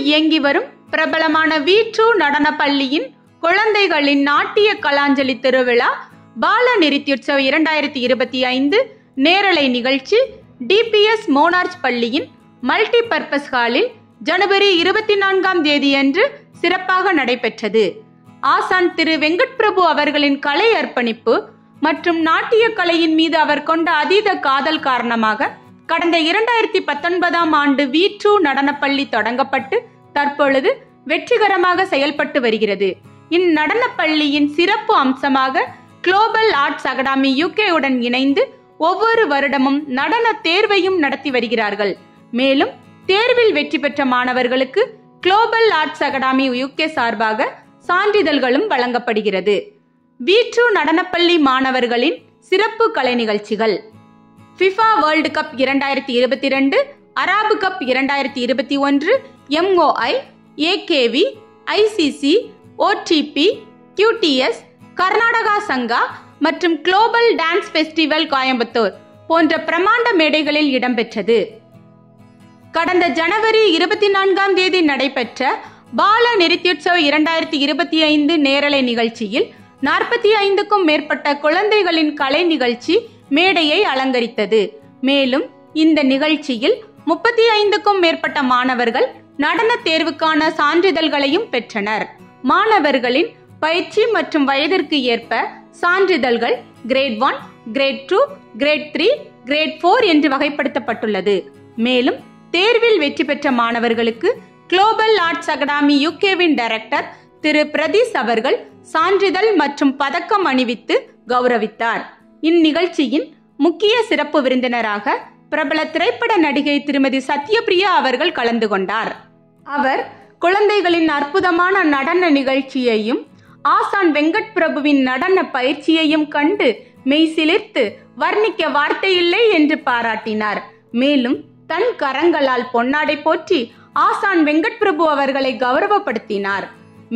இயங்கி வரும் பிரபலமான V2 நடன பள்ளியின் குழந்தைகளின் நாட்டிய கலாஞ்சலி திருவிழா பால நிருத்யோத்சவ் 2025 நேரலை நிகழ்ச்சி DPS மோனார்ச் பள்ளியின் மல்டி பர்பஸ் ஹாலில் ஜனவரி 24ஆம் தேதியன்று சிறப்பாக நடைபெற்றது. ஆசான் திரு வெங்கட் பிரபு அவர்களின் கலை அர்ப்பணிப்பு மற்றும் நாட்டிய கலையின் மீது அவர் கொண்ட அதீத காதல் காரணமாக கடந்த 2019ஆம் ஆண்டு V2 நடனப்பள்ளி தொடங்கப்பட்டு தற்பொழுது வெற்றிகரமாக செயல்பட்டு வருகிறது. இந்நடனப்பள்ளியின் சிறப்பு அம்சமாக குளோபல் ஆர்ட்ஸ் அகாடமி UK உடன் இணைந்து ஒவ்வொரு வருடமும் நடன தேர்வையும் நடத்தி வருகிறார்கள். மேலும் தேர்வில் வெற்றி பெற்ற மாணவர்களுக்கு குளோபல் ஆர்ட்ஸ் அகாடமி UK சார்பாக சான்றிதழ்களும் வழங்கப்படுகிறது. V2 நடனப்பள்ளி மாணவர்களின் சிறப்பு கலை நிகழ்ச்சிகள்: FIFA world cup 2022, Arab cup 2021, MOI, AKV, ICC, OTP, QTS, Karnataka Sangha மற்றும் குளோபல் டான்ஸ் ஃபெஸ்டிவல் கோயம்புத்தூர் போன்ற பிரமாண்ட மேடைகளில் இடம்பெற்றது. கடந்த ஜனவரி 24ஆம் தேதி நடைபெற்ற பால நிருத்யோத்சவ் 2025 நேரலை நிகழ்ச்சியில் 45க்கும் மேற்பட்ட குழந்தைகளின் கலை நிகழ்ச்சி மேடையை அலங்கரித்தது. மேலும் இந்த நிகழ்ச்சியில் 35க்கும் மேற்பட்ட மாணவர்கள் நடன தேர்வுக்கான சான்றிதழ்களையும் பெற்றனர். மாணவர்களின் பயிற்சி மற்றும் வயதிற்கு ஏற்ப சான்றிதழ்கள் கிரேட் 1, கிரேட் 2, கிரேட் 3, கிரேட் 4 என்று வகைப்படுத்தப்பட்டுள்ளது. மேலும் தேர்வில் வெற்றி பெற்ற மாணவர்களுக்கு குளோபல் ஆர்ட்ஸ் அகாடமி UKவின் டைரக்டர் திரு பிரதீஷ் அவர்கள் சான்றிதழ் மற்றும் பதக்கம் அணிவித்து கௌரவித்தார். இந்நிகழ்ச்சியின் முக்கிய சிறப்பு விருந்தினராக பிரபல திரைப்பட நடிகை திருமதி சத்யபிரியா அவர்கள் கலந்து கொண்டார். அவர் குழந்தைகளின் அற்புதமான நடன நிகழ்ச்சியையும் ஆசான் வெங்கட் பிரபுவின் நடன பயிற்சியையும் கண்டு மெய்சிலிர்த்து வர்ணிக்க வார்த்தையில்லை என்று பாராட்டினார். மேலும் தன் கரங்களால் பொன்னாடை போற்றி ஆசான் வெங்கட் பிரபு அவர்களை கௌரவப்படுத்தினார்.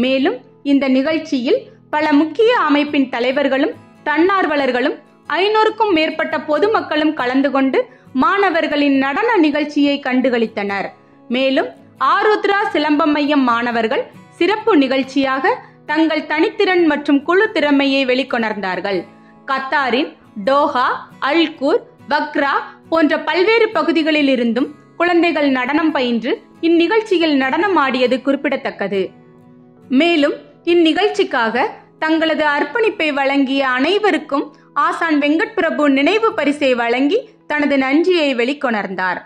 மேலும் இந்த நிகழ்ச்சியில் பல முக்கிய அமைப்பின் தலைவர்களும் தன்னார்வலர்களும் 500க்கும் மேற்பட்ட பொதுமக்களும் கலந்து கொண்டு மாணவர்களின் நடன நிகழ்ச்சியை கண்டுகளித்தனர். மேலும் ஆருத்ரா சிலம்பம் மையம் மாணவர்கள் சிறப்பு நிகழ்ச்சியாக தங்கள் தனித்திறன் மற்றும் குழு திறமையை வெளிக்கொணர்ந்தார்கள். கத்தாரின் டோஹா, அல்கூர், வக்ரா போன்ற பல்வேறு பகுதிகளில் இருந்தும் குழந்தைகள் நடனம் பயின்று இந்நிகழ்ச்சியில் நடனம் ஆடியது குறிப்பிடத்தக்கது. மேலும் இந்நிகழ்ச்சிக்காக தங்களது அர்ப்பணிப்பை வழங்கிய அனைவருக்கும் ஆசான் வெங்கட் பிரபு நினைவு பரிசை வழங்கி தனது நன்றியை வெளிக்கொணர்ந்தார்.